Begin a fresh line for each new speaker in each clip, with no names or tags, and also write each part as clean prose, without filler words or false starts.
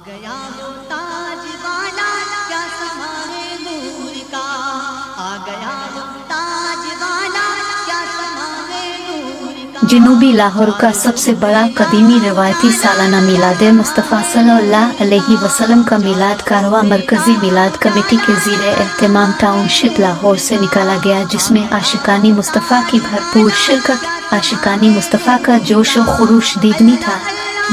گیا وہ تاج والا کیا سما ہے نور کا، آ گیا وہ تاج والا کیا سما ہے نور کا۔
جنوبی لاہور کا سب سے بڑا قدیمی روایتی سالانہ میلاد مصطفیٰ صلی اللہ علیہ وسلم کا میلاد کارواں مرکزی میلاد کمیٹی کے زیر اہتمام ٹاؤن شپ لاہور سے نکالا گیا، جس میں عاشقان مصطفیٰ کی بھرپور شرکت۔ عاشقان مصطفیٰ کا جوش و خروش دیدنی تھا۔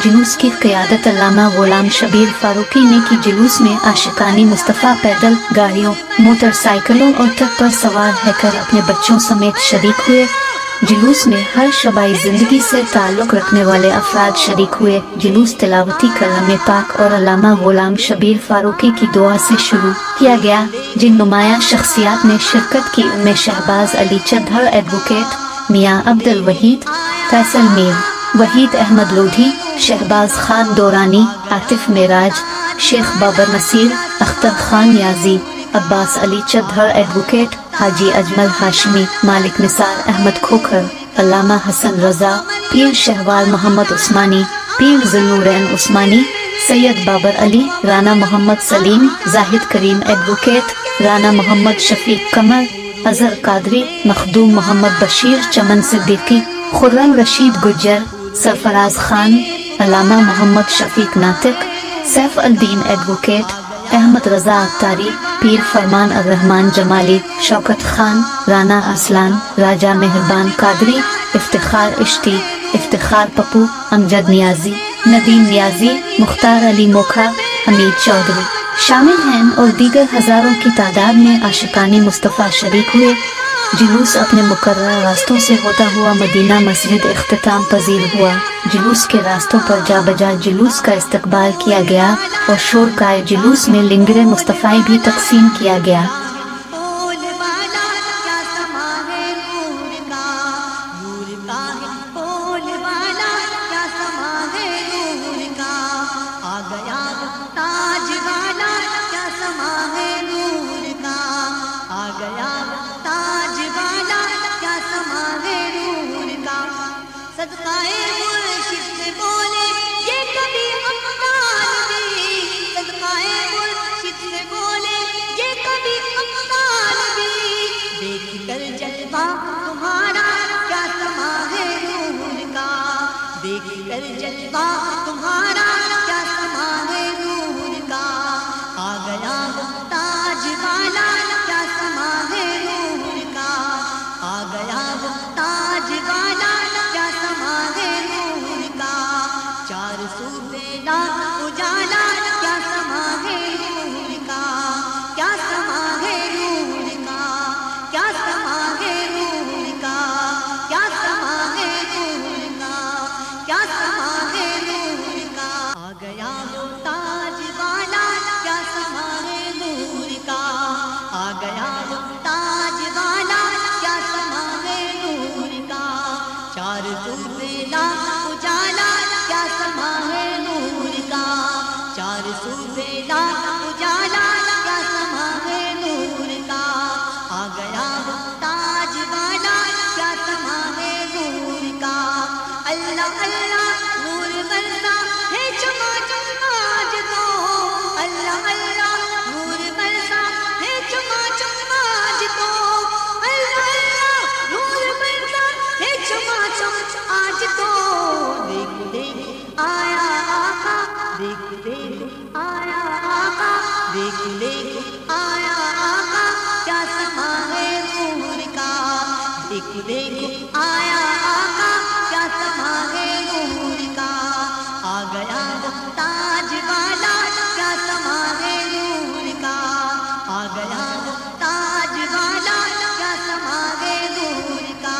جلوس کی قیادت علامہ غلام شبیر فاروقی نے کی۔ جلوس میں عاشقان مصطفیٰ پیدل، گاڑیوں، موٹر سائیکلوں اور ٹرک پر سوار ہے کر اپنے بچوں سمیت شریک ہوئے۔ جلوس میں ہر شعبۂ زندگی سے تعلق رکھنے والے افراد شریک ہوئے۔ جلوس تلاوتی کلام پاک اور علامہ غلام شبیر فاروقی کی دعا سے شروع کیا گیا۔ جن نمایاں شخصیات نے شرکت کی، ان میں شہباز علی چدھر ایڈوکیٹ، میاں عبد الوحید، فیصل میر، وحید احمد لودھی، شہباز خان دورانی، عاطف معراج، شیخ بابر نصیر، اختر خان نیازی، عباس علی چدھر ایڈوکیٹ، حاجی اجمل ہاشمی، مالک نثار احمد کھوکھر، علامہ حسن رضا، پیر شہوار محمد عثمانی، پیر ذوالنورین عثمانی، سید بابر علی، رانا محمد سلیم، زاہد کریم ایڈوکیٹ، رانا محمد شفیق قمر، اظہر قادری، مخدوم محمد بشیر چمن صدیقی، خرم رشید گجر، سرفراز خان، علامہ محمد شفیق ناطق، سیف الدین ایڈوکیٹ، احمد رضا اختاری، پیر فرمان الرحمان جمالی، شوکت خان، رانا اسلان، راجہ مہربان قادری، افتخار اشتی، افتخار پپو، امجد نیازی، ندیم نیازی، مختار علی موکھا، حمید چودھری شامل ہیں اور دیگر ہزاروں کی تعداد میں عاشقان مصطفیٰ شریک ہوئے۔ جلوس اپنے مقررہ راستوں سے ہوتا ہوا مدینہ مسجد اختتام پذیر ہوا۔ جلوس کے راستوں پر جا بجا جلوس کا استقبال کیا گیا اور شورکائے جلوس میں لنگر مصطفی بھی تقسیم کیا گیا۔
جلوہ تمہارا کیا سما ہے نور کا، آ گیا وہ تاج والا کیا سما ہے نور کا، آ گیا وہ تاج والا کیا سما ہے نور کا، چار سو بیلا اجالا کیا سما ہے نور کا، کیا سما ہے نور کا، کیا سما ہے نور کا، کیا سما ہے نور کا، کیا سما ہے نور کا، آ گیا وہ تاج والا کیا سما ہے نور کا، آ گیا وہ تاج والا کیا سما ہے نور کا، چار سو بیلا اجالا کیا سما ہے نور کا، چار سو بیلا اجالا کیا سما ہے نور کا، آ گیا وہ تاج والا کیا سما ہے نور کا، اللہ اللہ نور برسا ہے چما چم آج تو، اللہ اللہ نور برسا ہے چما چم آج تو، اللہ اللہ نور برسا ہے چما چم آج تو، دیکھ دیکھ آیا آقا، دیکھ دیکھ آیا آقا، دیکھ دیکھ آیا آقا کیا سما ہے نور کا، دیکھ دیکھ آیا آقا کیا سما ہے نور کا، آ گیا وہ تاج والا کیا سما ہے نور کا، آ گیا وہ تاج والا کیا سما ہے نور کا،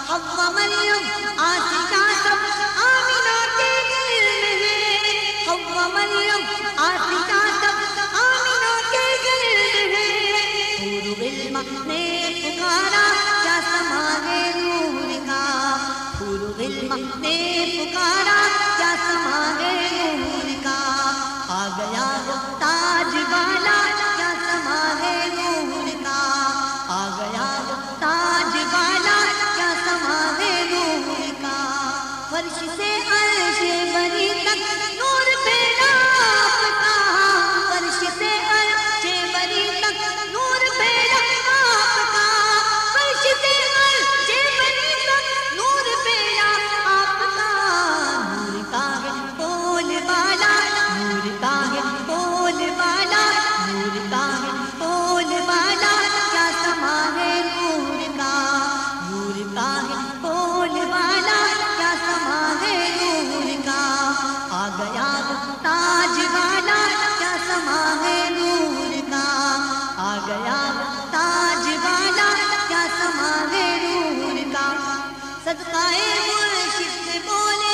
حوا مریم آسیہ سب آمینہ کے گھر میں ہے، حوا مریم آسیہ سب آمینہ کے گھر میں ہے، حور علم نے پکارا کیا سما ہے نور کا، حور علم نے پکارا کیا سما ہے نور کا، آ گیا وہ تاج والا کیا سما ہے نور کا، آ گیا وہ تاج والا کیا سما ہے نور کا، فرش سے عرش بری تک نور پھیلا صدقائے مرشد سے بولے